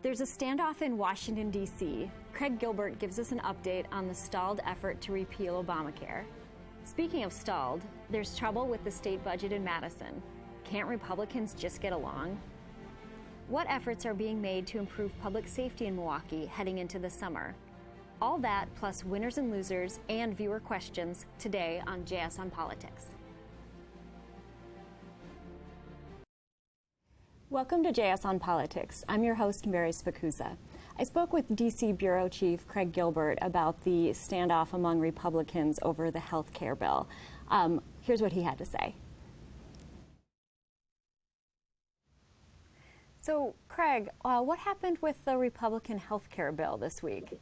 There's a standoff in Washington, D.C. Craig Gilbert gives us an update on the stalled effort to repeal Obamacare. Speaking of stalled, there's trouble with the state budget in Madison. Can't Republicans just get along? What efforts are being made to improve public safety in Milwaukee heading into the summer? All that, plus winners and losers and viewer questions today on JS on Politics. Welcome to JS on Politics. I'm your host, Mary Spacuzza. I spoke with D.C. Bureau Chief Craig Gilbert about the standoff among Republicans over the health care bill. Here's what he had to say. So, Craig, what happened with the Republican health care bill this week?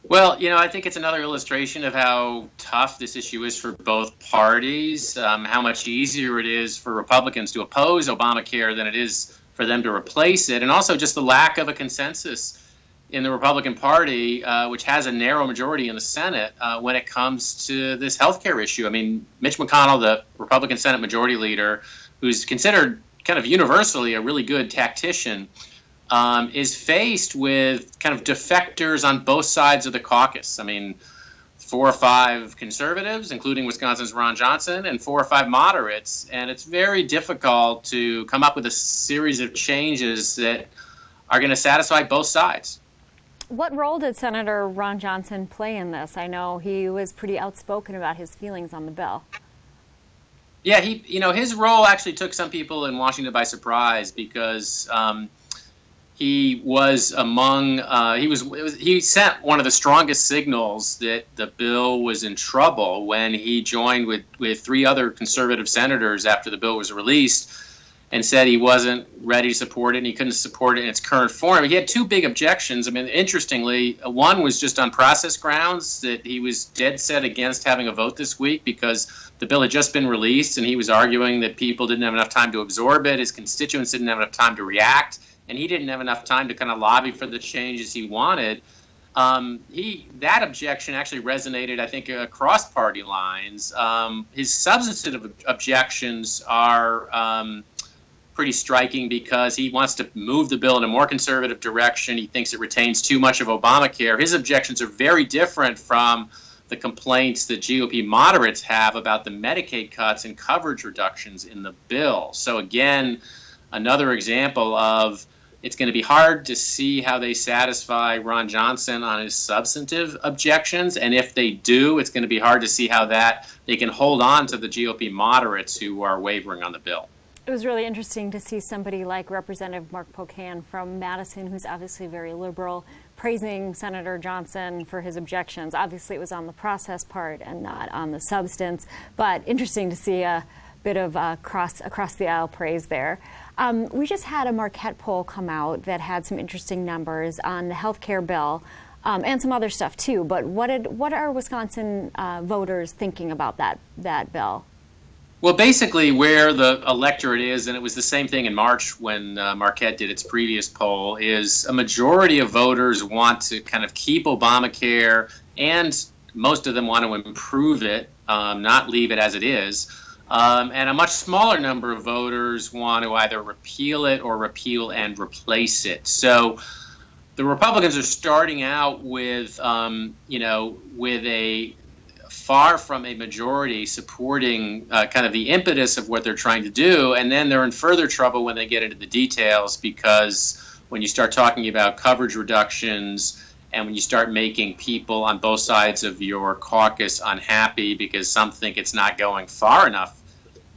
Well, I think it's another illustration of how tough this issue is for both parties, how much easier it is for Republicans to oppose Obamacare than it is for them to replace it, and also just the lack of a consensus in the Republican Party, which has a narrow majority in the Senate when it comes to this health care issue. I mean, Mitch McConnell, the Republican Senate Majority Leader, who's considered kind of universally a really good tactician, is faced with kind of defectors on both sides of the caucus. I mean, 4 or 5 conservatives, including Wisconsin's Ron Johnson, and 4 or 5 moderates. And it's very difficult to come up with a series of changes that are going to satisfy both sides. What role did Senator Ron Johnson play in this? I know he was pretty outspoken about his feelings on the bill. Yeah, his role actually took some people in Washington by surprise because he was among he sent one of the strongest signals that the bill was in trouble when he joined with 3 other conservative senators after the bill was released and said he wasn't ready to support it and he couldn't support it in its current form. He had 2 big objections. I mean, interestingly, one was just on process grounds, that he was dead set against having a vote this week because the bill had just been released and he was arguing that people didn't have enough time to absorb it, his constituents didn't have enough time to react, and he didn't have enough time to kind of lobby for the changes he wanted. That objection actually resonated, I think, across party lines. His substantive objections are pretty striking because he wants to move the bill in a more conservative direction. He thinks it retains too much of Obamacare. His objections are very different from the complaints that GOP moderates have about the Medicaid cuts and coverage reductions in the bill. So again, another example of it's going to be hard to see how they satisfy Ron Johnson on his substantive objections, and if they do, it's going to be hard to see how they can hold on to the GOP moderates who are wavering on the bill. It was really interesting to see somebody like Representative Mark Pocan from Madison, who's obviously very liberal, praising Senator Johnson for his objections. Obviously, it was on the process part and not on the substance, but interesting to see a bit of across the aisle praise there. We just had a Marquette poll come out that had some interesting numbers on the health care bill and some other stuff too. But what are Wisconsin voters thinking about that bill? Well, basically where the electorate is, and it was the same thing in March when Marquette did its previous poll, is a majority of voters want to kind of keep Obamacare, and most of them want to improve it, not leave it as it is. And a much smaller number of voters want to either repeal it or repeal and replace it. So the Republicans are starting out with, with a far from a majority supporting kind of the impetus of what they're trying to do. And then they're in further trouble when they get into the details, because when you start talking about coverage reductions and when you start making people on both sides of your caucus unhappy because some think it's not going far enough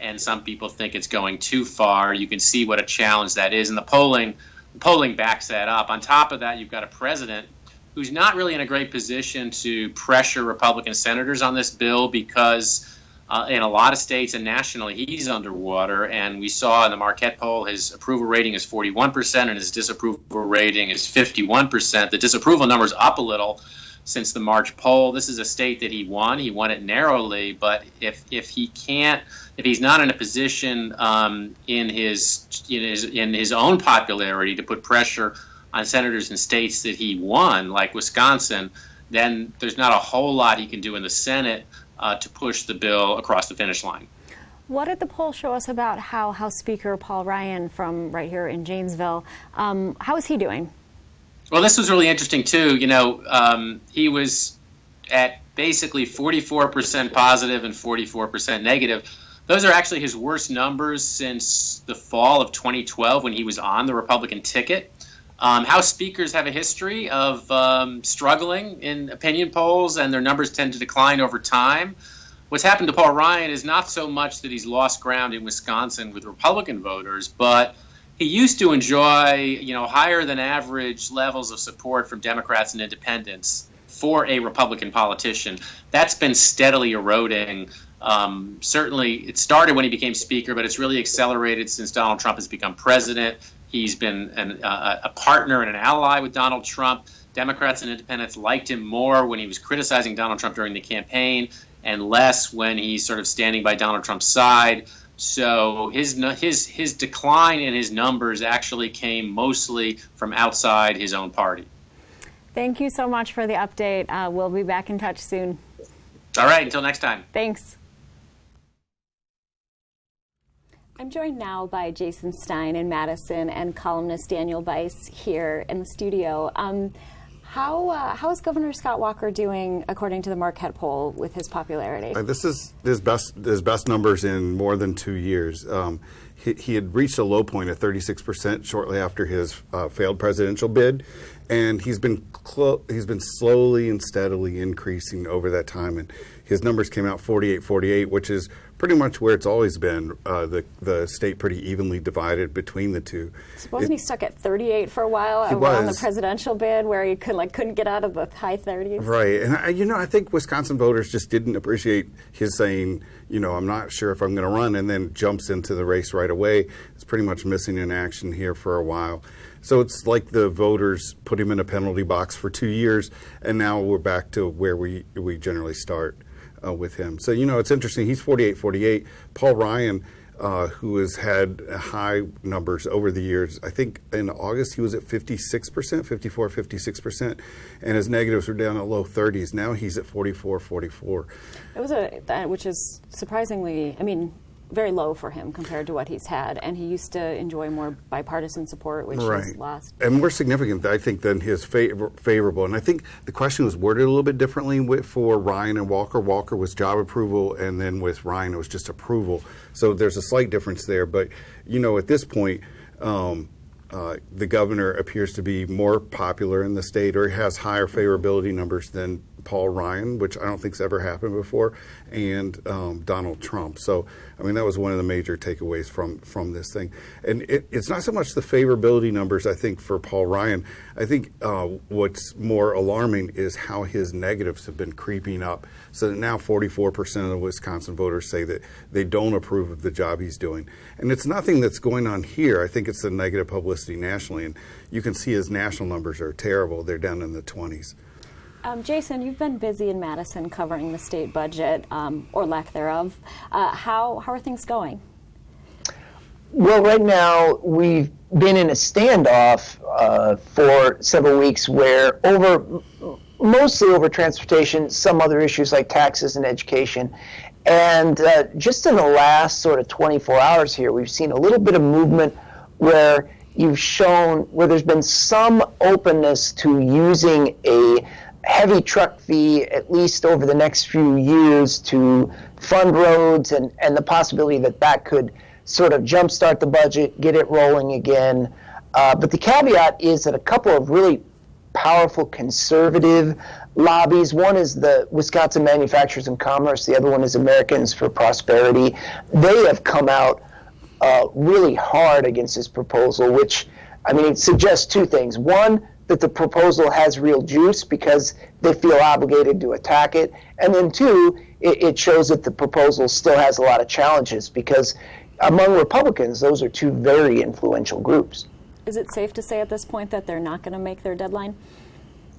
and some people think it's going too far, you can see what a challenge that is. And the polling backs that up. On top of that, you've got a president who's not really in a great position to pressure Republican senators on this bill because in a lot of states and nationally, he's underwater. And we saw in the Marquette poll, his approval rating is 41% and his disapproval rating is 51%. The disapproval number's up a little since the March poll. This is a state that he won. He won it narrowly, but if he's not in a position in his own popularity to put pressure on senators in states that he won, like Wisconsin, then there's not a whole lot he can do in the Senate to push the bill across the finish line. What did the poll show us about how House Speaker Paul Ryan from right here in Janesville, how is he doing? Well, this was really interesting, too. He was at basically 44% positive and 44% negative. Those are actually his worst numbers since the fall of 2012 when he was on the Republican ticket. House speakers have a history of struggling in opinion polls, and their numbers tend to decline over time. What's happened to Paul Ryan is not so much that he's lost ground in Wisconsin with Republican voters, but he used to enjoy, higher than average levels of support from Democrats and independents for a Republican politician. That's been steadily eroding. Certainly, it started when he became Speaker, but it's really accelerated since Donald Trump has become president. He's been a partner and an ally with Donald Trump. Democrats and independents liked him more when he was criticizing Donald Trump during the campaign and less when he's sort of standing by Donald Trump's side. So his decline in his numbers actually came mostly from outside his own party. Thank you so much for the update. We'll be back in touch soon. All right, until next time. Thanks. I'm joined now by Jason Stein in Madison and columnist Daniel Weiss here in the studio. How is Governor Scott Walker doing according to the Marquette poll with his popularity? This is his best numbers in more than 2 years. He had reached a low point at 36% shortly after his failed presidential bid, and he's been slowly and steadily increasing over that time. And his numbers came out 48-48, which is pretty much where it's always been. The state pretty evenly divided between the two. Wasn't he stuck at 38 for a while around the presidential bid, where he couldn't get out of the high 30s? Right, and I think Wisconsin voters just didn't appreciate his saying, I'm not sure if I'm going to run, and then jumps into the race right away. It's pretty much missing in action here for a while. So it's like the voters put him in a penalty box for 2 years, and now we're back to where we generally start with him. So, it's interesting. He's 48-48. Paul Ryan, who has had high numbers over the years, I think in August he was at 56%, and his negatives were down at low 30s. Now he's at 44-44. It was which is surprisingly, very low for him compared to what he's had, and he used to enjoy more bipartisan support, which he's lost. And more significant, I think, than his favorable. And I think the question was worded a little bit differently for Ryan and Walker. Walker was job approval, and then with Ryan it was just approval. So there's a slight difference there. But, at this point, the governor appears to be more popular in the state, or has higher favorability numbers than Paul Ryan, which I don't think's ever happened before, and Donald Trump. So, that was one of the major takeaways from this thing. And it's not so much the favorability numbers, I think, for Paul Ryan. I think what's more alarming is how his negatives have been creeping up. So that now 44% of the Wisconsin voters say that they don't approve of the job he's doing. And it's nothing that's going on here. I think it's the negative publicity nationally. And you can see his national numbers are terrible. They're down in the 20s. Jason, you've been busy in Madison covering the state budget, or lack thereof. How are things going? Well, right now we've been in a standoff for several weeks where mostly over transportation, some other issues like taxes and education. And just in the last sort of 24 hours here, we've seen a little bit of movement where there's been some openness to using a heavy truck fee, at least over the next few years, to fund roads, and the possibility that could sort of jumpstart the budget, get it rolling again. But the caveat is that a couple of really powerful conservative lobbies, one is the Wisconsin Manufacturers and Commerce, the other one is Americans for Prosperity. They have come out really hard against this proposal, which, it suggests two things. One, that the proposal has real juice because they feel obligated to attack it. And then two, it shows that the proposal still has a lot of challenges because among Republicans, those are two very influential groups. Is it safe to say at this point that they're not going to make their deadline?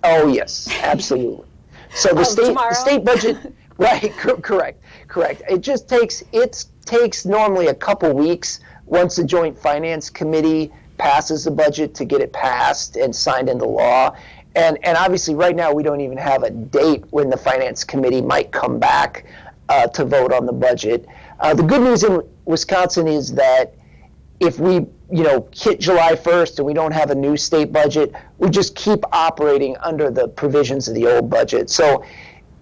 Oh, yes, absolutely. So the state budget, right, correct. It just takes normally a couple weeks once the Joint Finance Committee passes the budget to get it passed and signed into law. And obviously right now we don't even have a date when the Finance Committee might come back to vote on the budget. The good news in Wisconsin is that if we, hit July 1st and we don't have a new state budget, we just keep operating under the provisions of the old budget. So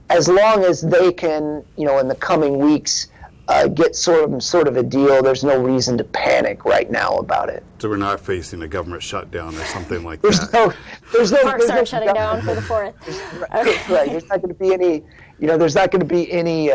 as long as they can, in the coming weeks, get sort of a deal, there's no reason to panic right now about it. So we're not facing a government shutdown or something like that. Parks aren't shutting down for the 4th. Right. There's not going to be any, there's not going to be any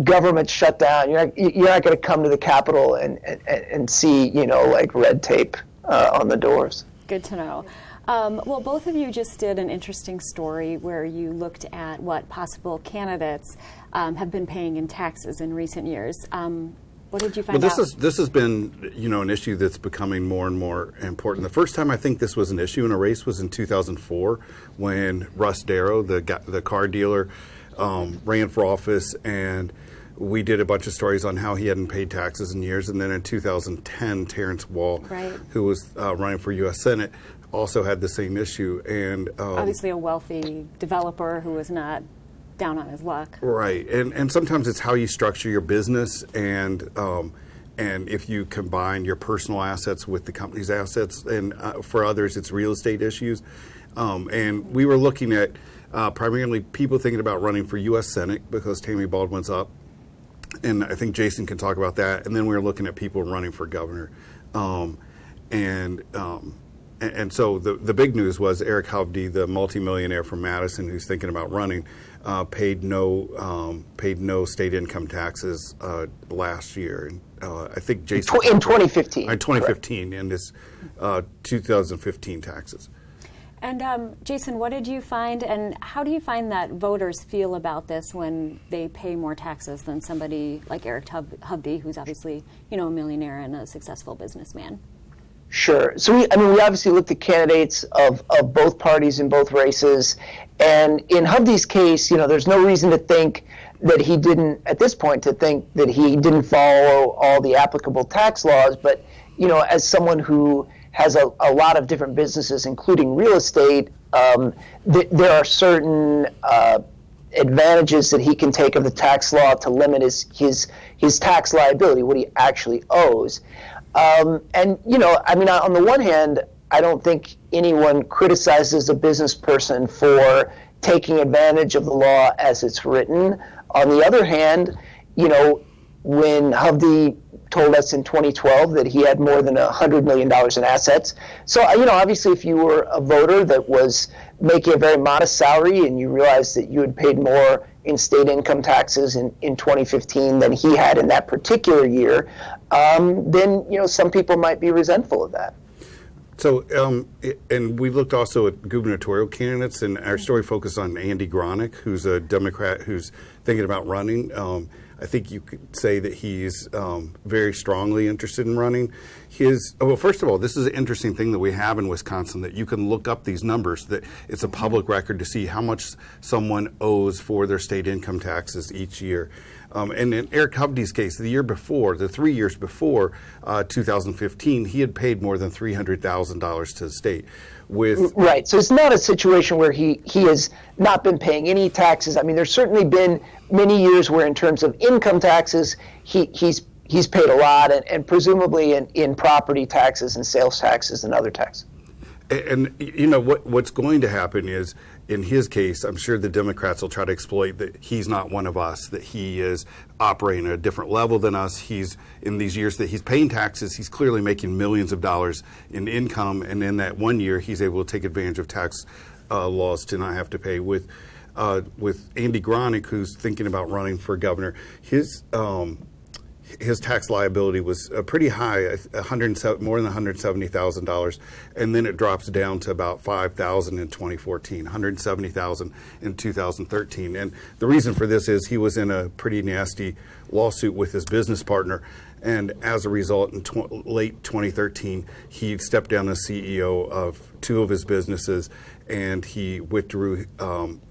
government shutdown. You're not going to come to the Capitol and see, like red tape on the doors. Good to know. Well, both of you just did an interesting story where you looked at what possible candidates have been paying in taxes in recent years. What did you find out? This has been, an issue that's becoming more and more important. The first time I think this was an issue in a race was in 2004 when Russ Darrow, the car dealer, ran for office, and we did a bunch of stories on how he hadn't paid taxes in years. And then in 2010, Terrence Wall, who was running for U.S. Senate, also had the same issue. And obviously a wealthy developer who was not down on his luck. Right. And sometimes it's how you structure your business, and if you combine your personal assets with the company's assets. And for others, it's real estate issues. And we were looking at primarily people thinking about running for U.S. Senate because Tammy Baldwin's up. And I think Jason can talk about that. And then we were looking at people running for governor. And so the big news was Eric Hovde, the multimillionaire from Madison who's thinking about running, paid no state income taxes last year. And I think Jason in 2015. In 2015, in his 2015 taxes. And Jason, what did you find, and how do you find that voters feel about this when they pay more taxes than somebody like Eric Hovde, who's obviously, a millionaire and a successful businessman? Sure. So we obviously looked at candidates of both parties in both races, and in Hovde's case, there's no reason to think that he didn't, at this point, to think that he didn't follow all the applicable tax laws. But as someone who has a lot of different businesses, including real estate, there are certain advantages that he can take of the tax law to limit his tax liability, what he actually owes. On the one hand, I don't think anyone criticizes a business person for taking advantage of the law as it's written. On the other hand, when Hovde told us in 2012 that he had more than $100 million in assets. So, obviously if you were a voter that was making a very modest salary and you realized that you had paid more in state income taxes in 2015 than he had in that particular year, then, some people might be resentful of that. So, and we looked also at gubernatorial candidates, and our story focused on Andy Gronick, who's a Democrat who's thinking about running. I think you could say that he's very strongly interested in running. First of all, this is an interesting thing that we have in Wisconsin, that you can look up these numbers, that it's a public record to see how much someone owes for their state income taxes each year. And in Eric Hovde's case, the 3 years before 2015, he had paid more than $300,000 to the state. Right. So it's not a situation where he has not been paying any taxes. I mean, there's certainly been many years where in terms of income taxes, he's paid a lot, and presumably in property taxes and sales taxes and other taxes. And what's going to happen is, in his case, I'm sure the Democrats will try to exploit that he's not one of us, that he is operating at a different level than us. He's, in these years that he's paying taxes, he's clearly making millions of dollars in income, and in that 1 year, he's able to take advantage of tax laws to not have to pay. With Andy Gronick, who's thinking about running for governor, his tax liability was pretty high, more than $170,000, and then it drops down to about $5,000 in 2014, $170,000 in 2013. And the reason for this is he was in a pretty nasty lawsuit with his business partner, and as a result, in late 2013, he stepped down as CEO of two of his businesses, and he withdrew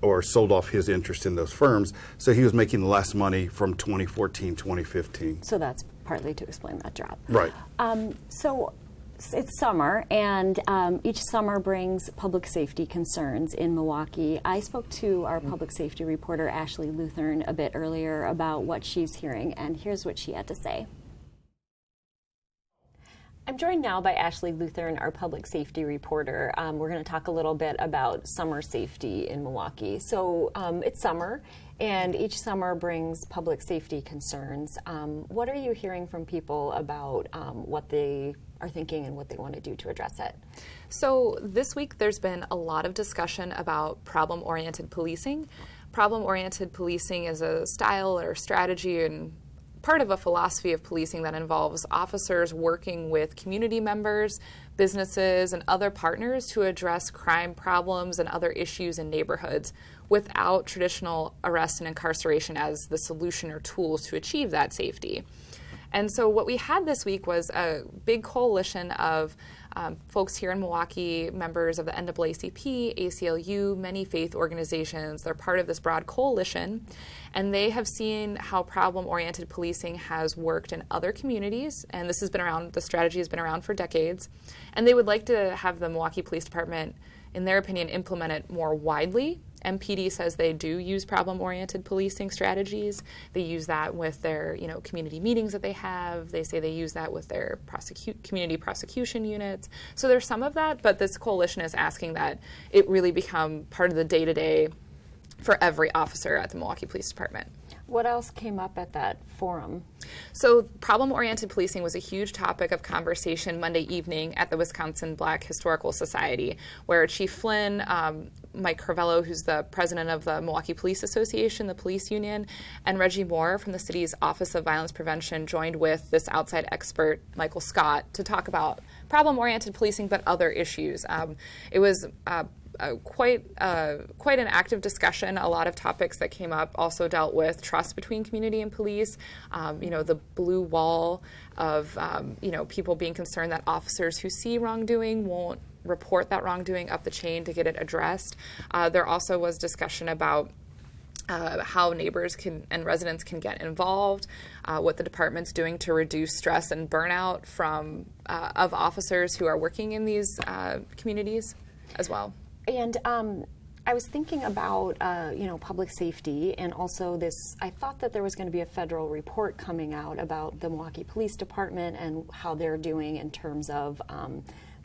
or sold off his interest in those firms. So he was making less money from 2014, 2015. So that's partly to explain that drop. Right. So It's summer, and each summer brings public safety concerns in Milwaukee. I spoke to our public safety reporter, Ashley Luthern, a bit earlier about what she's hearing, and here's what she had to say. I'm joined now by Ashley Luthern, our public safety reporter. We're going to talk a little bit about summer safety in Milwaukee. So it's summer, and each summer brings public safety concerns. What are you hearing from people about what they are thinking and what they want to do to address it? So this week there's been a lot of discussion about problem-oriented policing. Problem-oriented policing is a style or strategy and part of a philosophy of policing that involves officers working with community members, businesses, and other partners to address crime problems and other issues in neighborhoods without traditional arrest and incarceration as the solution or tools to achieve that safety. And so what we had this week was a big coalition of folks here in Milwaukee, members of the NAACP, ACLU, many faith organizations. They're part of this broad coalition, and they have seen how problem-oriented policing has worked in other communities, and this has been around, the strategy has been around for decades, and they would like to have the Milwaukee Police Department, in their opinion, implement it more widely. MPD says they do use problem-oriented policing strategies. They use that with their, community meetings that they have. They say they use that with their community prosecution units. So there's some of that, but this coalition is asking that it really become part of the day-to-day for every officer at the Milwaukee Police Department. What else came up at that forum? So problem-oriented policing was a huge topic of conversation Monday evening at the Wisconsin Black Historical Society, where Chief Flynn, Mike Carvello, who's the president of the Milwaukee Police Association, the police union, and Reggie Moore from the city's Office of Violence Prevention joined with this outside expert, Michael Scott, to talk about problem-oriented policing, but other issues. It was quite an active discussion. A lot of topics that came up also dealt with trust between community and police, the blue wall of, people being concerned that officers who see wrongdoing won't report that wrongdoing up the chain to get it addressed. There also was discussion about how neighbors and residents can get involved, what the department's doing to reduce stress and burnout of officers who are working in these communities as well. And I was thinking about, public safety, and also I thought that there was going to be a federal report coming out about the Milwaukee Police Department and how they're doing in terms of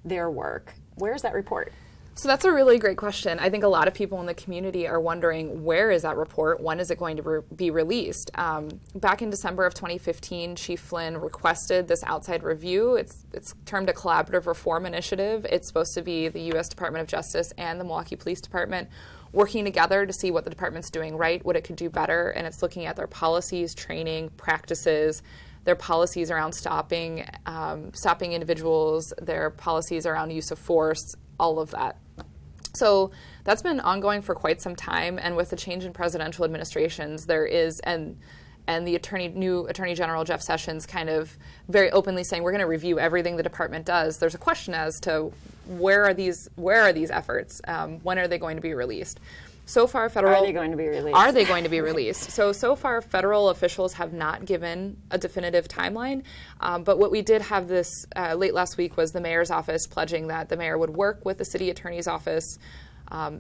their work. Where's that report? So that's a really great question. I think a lot of people in the community are wondering, where is that report? When is it going to be released? Back in December of 2015, Chief Flynn requested this outside review. It's termed a collaborative reform initiative. It's supposed to be the U.S. Department of Justice and the Milwaukee Police Department working together to see what the department's doing right, what it could do better, and it's looking at their policies, training, practices, their policies around stopping individuals, their policies around use of force, all of that. So that's been ongoing for quite some time, and with the change in presidential administrations, there is, and the new Attorney General Jeff Sessions kind of very openly saying we're going to review everything the department does. There's a question as to where are these efforts? When are they going to be released? So far, Are they going to be released? Are they going to be released? So far, federal officials have not given a definitive timeline. But what we did have this late last week was the mayor's office pledging that the mayor would work with the city attorney's office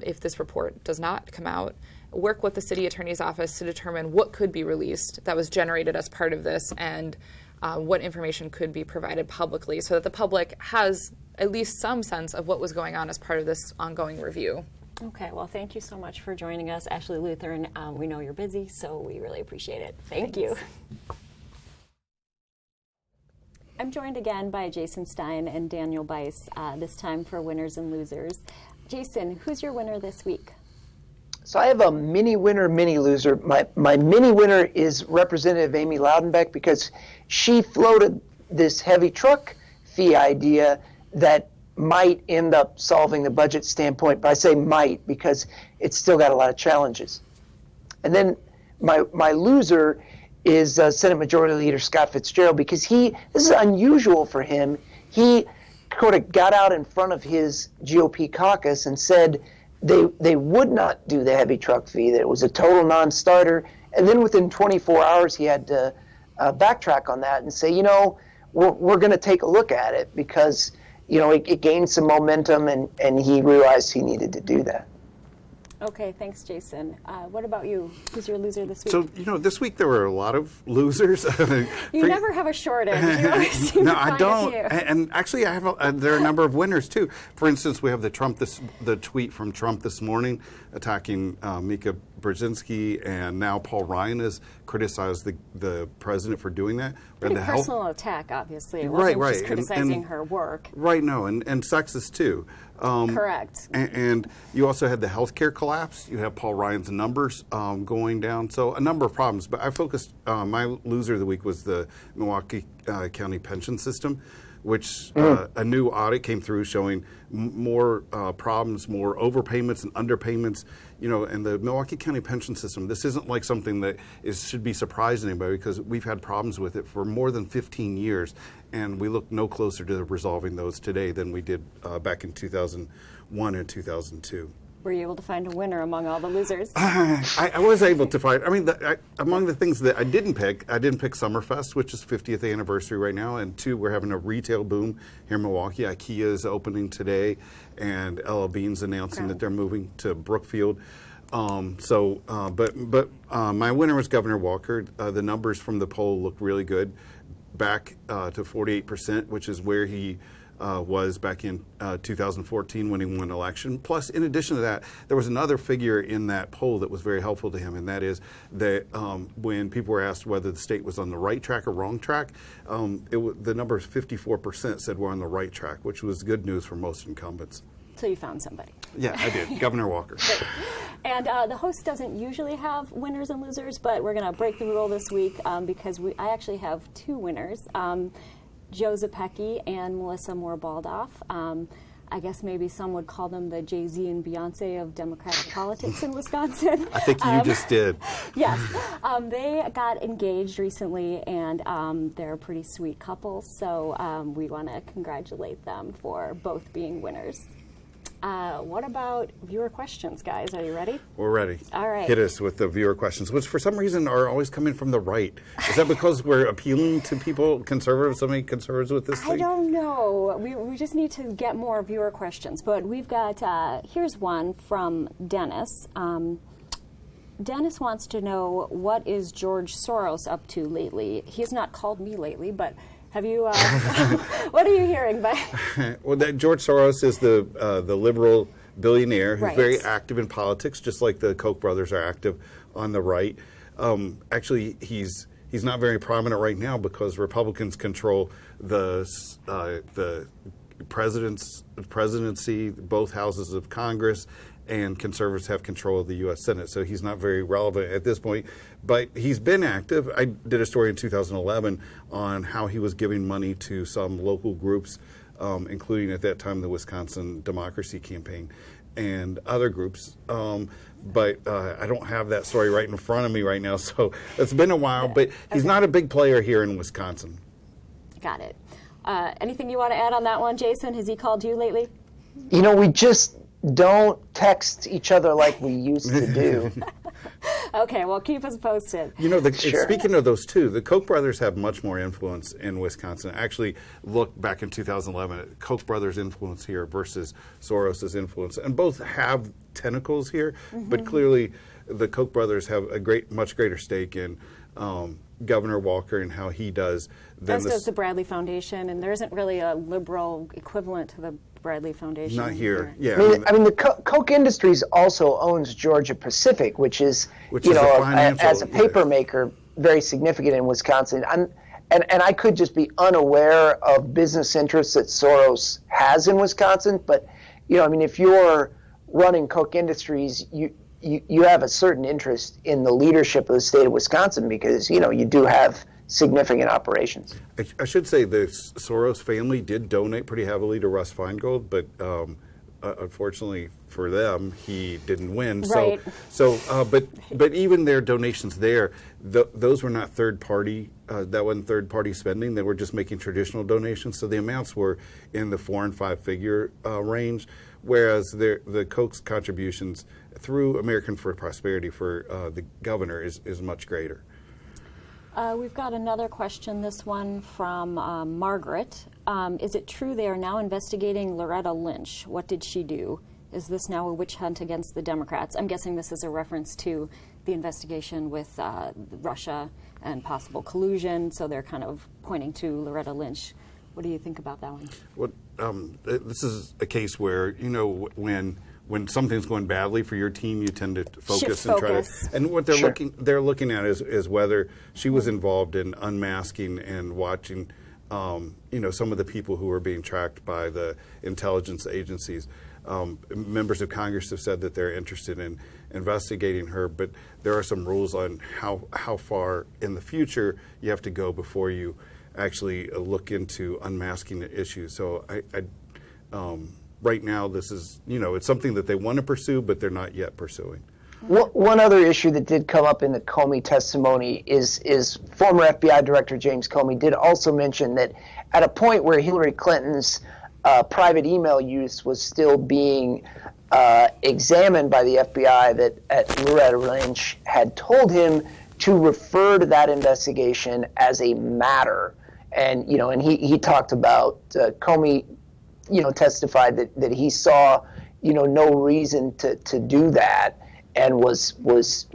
if this report does not come out, work with the city attorney's office to determine what could be released that was generated as part of this and what information could be provided publicly so that the public has at least some sense of what was going on as part of this ongoing review. Okay, well, thank you so much for joining us, Ashley Luthern. We know you're busy, so we really appreciate it. Thank you. I'm joined again by Jason Stein and Daniel Bice, this time for Winners and Losers. Jason, who's your winner this week? So I have a mini winner, mini loser. My mini winner is Representative Amy Loudenbeck because she floated this heavy truck fee idea that might end up solving the budget standpoint, but I say might because it's still got a lot of challenges. And then my loser is Senate Majority Leader Scott Fitzgerald because this is unusual for him. He sort of got out in front of his GOP caucus and said they would not do the heavy truck fee, that it was a total non-starter. And then within 24 hours, he had to backtrack on that and say, we're going to take a look at it because it gained some momentum, and he realized he needed to do that. Okay, thanks, Jason. What about you? Who's your loser this week? So, this week there were a lot of losers. You never have a shortage. You always seem no, to find I don't. a few. And actually, I have. There are a number of winners too. For instance, we have the tweet from Trump this morning attacking Mika Brzezinski, and now Paul Ryan has criticized the president for doing that. Pretty personal attack, obviously. It wasn't just criticizing her work. Right. No, and sexist too. Correct. And you also had the healthcare collapse. You have Paul Ryan's numbers going down. So a number of problems. But I focused, my loser of the week was the Milwaukee County pension system, which a new audit came through showing more problems, more overpayments and underpayments. And the Milwaukee County pension system, this isn't like something that should be surprising anybody, because we've had problems with it for more than 15 years, and we look no closer to resolving those today than we did back in 2001 and 2002. Were you able to find a winner among all the losers? I was able to find. Among the things that I didn't pick Summerfest, which is 50th anniversary right now, and two, we're having a retail boom here in Milwaukee. IKEA is opening today, and LL Bean's announcing that they're moving to Brookfield. But my winner was Governor Walker. The numbers from the poll look really good, back to 48%, which is where he was back in 2014 when he won an election. Plus, in addition to that, there was another figure in that poll that was very helpful to him, and that is that when people were asked whether the state was on the right track or wrong track, the number is 54% said we're on the right track, which was good news for most incumbents. So you found somebody. Yeah, I did. Governor Walker. And the host doesn't usually have winners and losers, but we're going to break the rule this week because I actually have two winners. Joe Zepecki and Melissa Moore-Baldoff. I guess maybe some would call them the Jay-Z and Beyonce of Democratic politics in Wisconsin. I think you just did. Yes. They got engaged recently, and they're a pretty sweet couple, so we want to congratulate them for both being winners. What about viewer questions, guys? Are you ready? We're ready. All right. Hit us with the viewer questions, which for some reason are always coming from the right. Is that because we're appealing to people, conservatives, so many conservatives with this thing? I don't know. We just need to get more viewer questions. But we've got, here's one from Dennis. Dennis wants to know, what is George Soros up to lately? He's not called me lately, but... Have you? What are you hearing? Well, George Soros is the liberal billionaire who's right. very active in politics, just like the Koch brothers are active on the right. Actually, he's not very prominent right now because Republicans control the presidency, both houses of Congress, and conservatives have control of the U.S. Senate, so he's not very relevant at this point. But he's been active. I did a story in 2011 on how he was giving money to some local groups, including at that time the Wisconsin Democracy Campaign and other groups. But I don't have that story right in front of me right now, so it's been a while. But he's not a big player here in Wisconsin. Got it. Anything you want to add on that one, Jason? Has he called you lately? We just don't text each other like we used to do. Okay, well, keep us posted. Sure. Speaking of those two, the Koch brothers have much more influence in Wisconsin. Actually, look back in 2011 at Koch brothers' influence here versus Soros' influence. And both have tentacles here, but clearly the Koch brothers have a much greater stake in Governor Walker and how he does. As does the Bradley Foundation, and there isn't really a liberal equivalent to the Bradley Foundation. Not here. Yeah. The Koch Industries also owns Georgia Pacific, which is as a paper maker, very significant in Wisconsin. And I could just be unaware of business interests that Soros has in Wisconsin, but if you're running Koch Industries, you have a certain interest in the leadership of the state of Wisconsin because you do have significant operations. I should say the Soros family did donate pretty heavily to Russ Feingold, but unfortunately for them, he didn't win. Right. But even their donations there, those were not third party. That wasn't third party spending. They were just making traditional donations. So the amounts were in the 4 and 5 figure range, whereas the Koch's contributions through American for Prosperity for the governor is much greater. We've got another question, this one from Margaret. Is it true they are now investigating Loretta Lynch? What did she do? Is this now a witch hunt against the Democrats? I'm guessing this is a reference to the investigation with Russia and possible collusion, so they're kind of pointing to Loretta Lynch. What do you think about that one? Well, this is a case where, when something's going badly for your team, you tend to focus and try to. And what they're looking at is whether she was involved in unmasking and watching, some of the people who were being tracked by the intelligence agencies. Members of Congress have said that they're interested in investigating her, but there are some rules on how far in the future you have to go before you actually look into unmasking issues. So right now, this is, it's something that they want to pursue, but they're not yet pursuing. One other issue that did come up in the Comey testimony is former FBI Director James Comey did also mention that at a point where Hillary Clinton's private email use was still being examined by the FBI, that Loretta Lynch had told him to refer to that investigation as a matter. And, and he talked about Comey, testified that he saw, no reason to do that, and was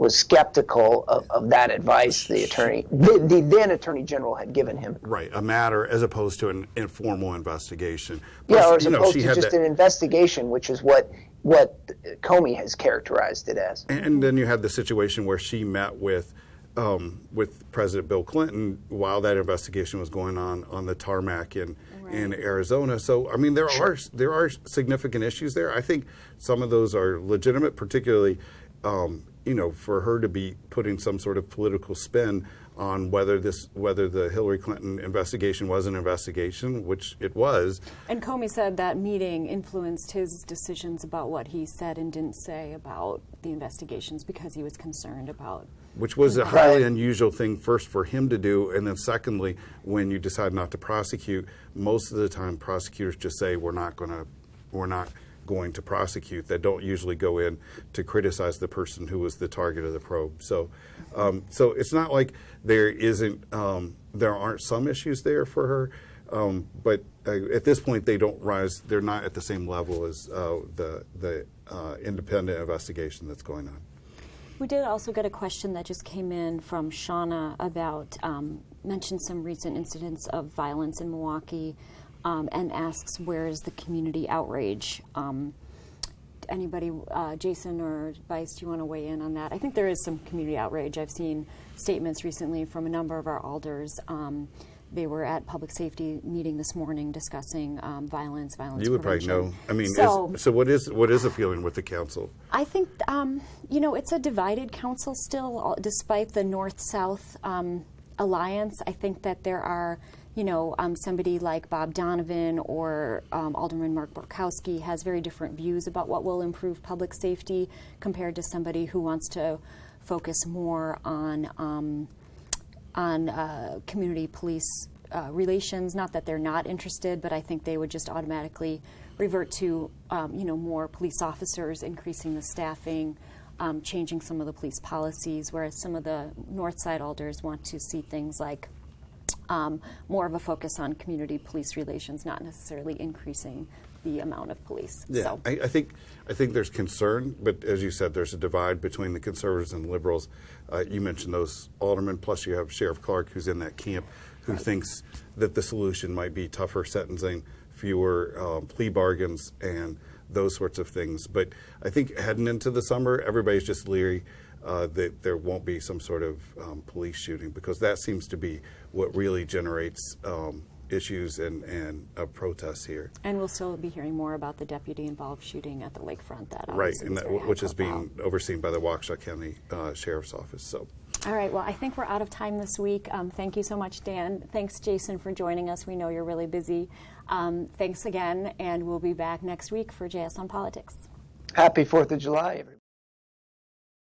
skeptical of that advice the then Attorney General had given him. Right, a matter as opposed to an informal investigation. Yeah, or as opposed to just an investigation, which is what Comey has characterized it as. And then you had the situation where she met with President Bill Clinton while that investigation was going on the tarmac in Arizona. So, I mean, there are significant issues there. I think some of those are legitimate, particularly, for her to be putting some sort of political spin on whether the Hillary Clinton investigation was an investigation, which it was. And Comey said that meeting influenced his decisions about what he said and didn't say about the investigations because he was concerned about. Which was a highly unusual thing, first for him to do, and then secondly, when you decide not to prosecute, most of the time prosecutors just say we're not going to prosecute. They don't usually go in to criticize the person who was the target of the probe. So, so it's not like there aren't some issues there for her, but at this point they don't rise. They're not at the same level as the independent investigation that's going on. We did also get a question that just came in from Shauna about mentioned some recent incidents of violence in Milwaukee. And asks, where is the community outrage? Anybody, Jason or Vice, do you want to weigh in on that? I think there is some community outrage. I've seen statements recently from a number of our alders. They were at public safety meeting this morning discussing violence You would prevention. Probably know. I mean, so what is the feeling with the council? I think, it's a divided council still, despite the North-South alliance. I think that there are somebody like Bob Donovan or Alderman Mark Borkowski has very different views about what will improve public safety compared to somebody who wants to focus more on community police relations. Not that they're not interested, but I think they would just automatically revert to more police officers, increasing the staffing, changing some of the police policies, whereas some of the North Side alders want to see things like more of a focus on community police relations, not necessarily increasing the amount of police. Yeah, so. I think there's concern, but as you said, there's a divide between the conservatives and liberals. You mentioned those aldermen, plus you have Sheriff Clark, who's in that camp, who thinks that the solution might be tougher sentencing, fewer plea bargains, and those sorts of things. But I think heading into the summer, everybody's just leery that there won't be some sort of police shooting, because that seems to be what really generates issues and protests here. And we'll still be hearing more about the deputy-involved shooting at the lakefront. Which is being overseen by the Waukesha County Sheriff's Office. So. All right, well, I think we're out of time this week. Thank you so much, Dan. Thanks, Jason, for joining us. We know you're really busy. Thanks again, and we'll be back next week for JS on Politics. Happy 4th of July, everybody.